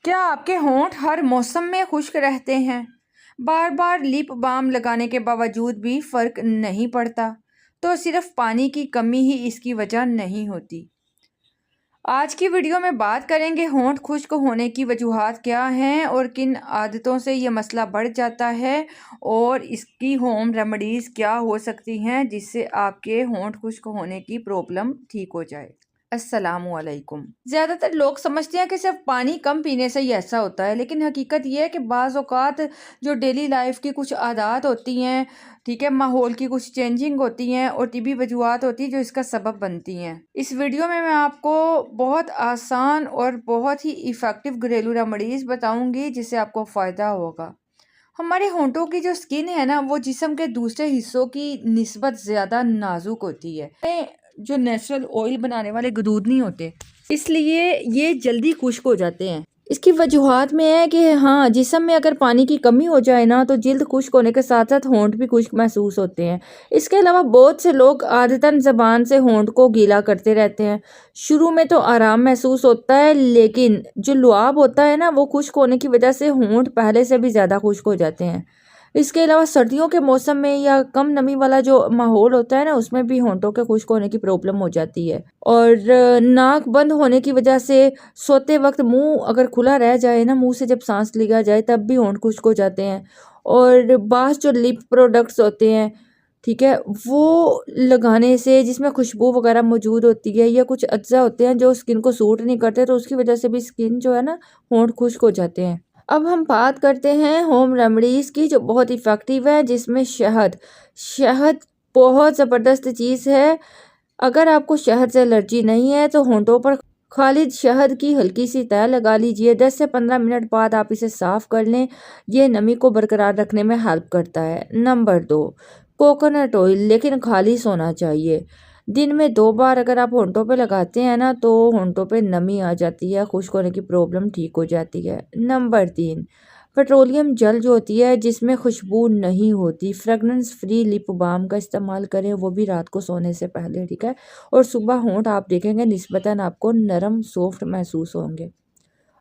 کیا آپ کے ہونٹ ہر موسم میں خشک رہتے ہیں؟ بار بار لپ بام لگانے کے باوجود بھی فرق نہیں پڑتا؟ تو صرف پانی کی کمی ہی اس کی وجہ نہیں ہوتی۔ آج کی ویڈیو میں بات کریں گے ہونٹ خشک ہونے کی وجوہات کیا ہیں اور کن عادتوں سے یہ مسئلہ بڑھ جاتا ہے، اور اس کی ہوم ریمیڈیز کیا ہو سکتی ہیں جس سے آپ کے ہونٹ خشک ہونے کی پرابلم ٹھیک ہو جائے۔ السلام علیکم۔ زیادہ تر لوگ سمجھتے ہیں کہ صرف پانی کم پینے سے ہی ایسا ہوتا ہے، لیکن حقیقت یہ ہے کہ بعض اوقات جو ڈیلی لائف کی کچھ عادات ہوتی ہیں، ٹھیک ہے، ماحول کی کچھ چینجنگ ہوتی ہیں اور طبی وجوہات ہوتی ہیں جو اس کا سبب بنتی ہیں۔ اس ویڈیو میں آپ کو بہت آسان اور بہت ہی ایفیکٹو گھریلو ریمیڈیز بتاؤں گی جس سے آپ کو فائدہ ہوگا۔ ہمارے ہونٹوں کی جو سکن ہے نا، وہ جسم کے دوسرے حصوں کی نسبت زیادہ نازک ہوتی ہے۔ جو نیچرل آئل بنانے والے غدود نہیں ہوتے، اس لیے یہ جلدی خشک ہو جاتے ہیں۔ اس کی وجوہات میں ہے کہ جسم میں اگر پانی کی کمی ہو جائے نا تو جلد خشک ہونے کے ساتھ ساتھ ہونٹ بھی خشک محسوس ہوتے ہیں۔ اس کے علاوہ بہت سے لوگ عادتاً زبان سے ہونٹ کو گیلا کرتے رہتے ہیں۔ شروع میں تو آرام محسوس ہوتا ہے، لیکن جو لعاب ہوتا ہے نا، وہ خشک ہونے کی وجہ سے ہونٹ پہلے سے بھی زیادہ خشک ہو جاتے ہیں۔ اس کے علاوہ سردیوں کے موسم میں یا کم نمی والا جو ماحول ہوتا ہے نا، اس میں بھی ہونٹوں کے خشک ہونے کی پرابلم ہو جاتی ہے۔ اور ناک بند ہونے کی وجہ سے سوتے وقت منہ اگر کھلا رہ جائے نا، منہ سے جب سانس لیا جائے تب بھی ہونٹ خشک ہو جاتے ہیں۔ اور بعض جو لپ پروڈکٹس ہوتے ہیں، ٹھیک ہے، وہ لگانے سے جس میں خوشبو وغیرہ موجود ہوتی ہے یا کچھ اجزاء ہوتے ہیں جو اسکن کو سوٹ نہیں کرتے، تو اس کی وجہ سے بھی اسکن جو ہے نا، ہونٹ خشک ہو جاتے ہیں۔ اب ہم بات کرتے ہیں ہوم ریمیڈیز کی جو بہت ایفیکٹو ہے، جس میں شہد بہت زبردست چیز ہے۔ اگر آپ کو شہد سے الرجی نہیں ہے تو ہونٹوں پر خالص شہد کی ہلکی سی تہ لگا لیجئے، 10 سے 15 منٹ بعد آپ اسے صاف کر لیں، یہ نمی کو برقرار رکھنے میں ہیلپ کرتا ہے۔ نمبر 2، کوکونٹ آئل، لیکن خالص ہونا چاہیے۔ دن میں 2 بار اگر آپ ہونٹوں پہ لگاتے ہیں نا تو ہونٹوں پہ نمی آ جاتی ہے، خشک ہونے کی پرابلم ٹھیک ہو جاتی ہے۔ نمبر 3، پیٹرولیم جل جو ہوتی ہے جس میں خوشبو نہیں ہوتی، فریگرنس فری لپ بام کا استعمال کریں، وہ بھی رات کو سونے سے پہلے، ٹھیک ہے، اور صبح ہونٹ آپ دیکھیں گے نسبتاً آپ کو نرم سافٹ محسوس ہوں گے۔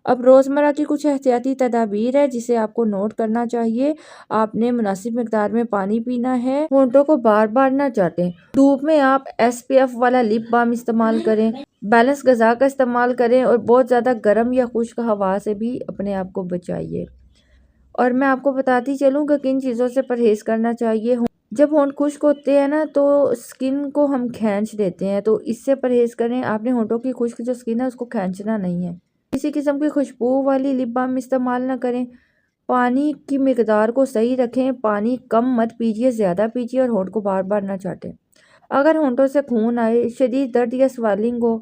اب روزمرہ کی کچھ احتیاطی تدابیر ہے جسے آپ کو نوٹ کرنا چاہیے۔ آپ نے مناسب مقدار میں پانی پینا ہے، ہونٹوں کو بار بار نہ چاٹیں، دھوپ میں آپ SPF والا لپ بام استعمال کریں، بیلنس غذا کا استعمال کریں، اور بہت زیادہ گرم یا خشک ہوا سے بھی اپنے آپ کو بچائیے۔ اور میں آپ کو بتاتی چلوں کہ کن چیزوں سے پرہیز کرنا چاہیے۔ جب ہونٹ خشک ہوتے ہیں نا تو سکن کو ہم کھینچ دیتے ہیں، تو اس سے پرہیز کریں۔ آپ نے ہونٹوں کی خشک جو سکن ہے اس کو کھینچنا نہیں ہے۔ کسی قسم کی خوشبو والی لپ بام استعمال نہ کریں۔ پانی کی مقدار کو صحیح رکھیں، پانی کم مت پیجیے، زیادہ پیجیے، اور ہونٹ کو بار بار نہ چاٹیں۔ اگر ہونٹوں سے خون آئے، شدید درد یا سویلنگ ہو،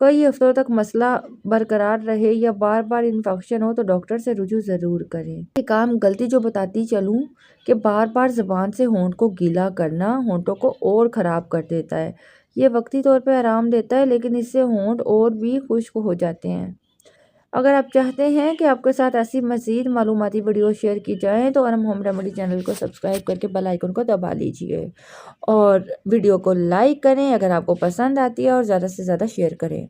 کئی ہفتوں تک مسئلہ برقرار رہے یا بار بار انفیکشن ہو تو ڈاکٹر سے رجوع ضرور کریں۔ ایک عام غلطی جو بتاتی چلوں کہ بار بار زبان سے ہونٹ کو گیلا کرنا ہونٹوں کو اور خراب کر دیتا ہے۔ یہ وقتی طور پہ آرام دیتا ہے، لیکن اس سے ہونٹ اور بھی خشک ہو جاتے ہیں۔ اگر آپ چاہتے ہیں کہ آپ کے ساتھ ایسی مزید معلوماتی ویڈیو شیئر کی جائیں تو ارم ہوم ریمیڈی چینل کو سبسکرائب کر کے بیل آئیکن کو دبا لیجئے، اور ویڈیو کو لائک کریں اگر آپ کو پسند آتی ہے، اور زیادہ سے زیادہ شیئر کریں۔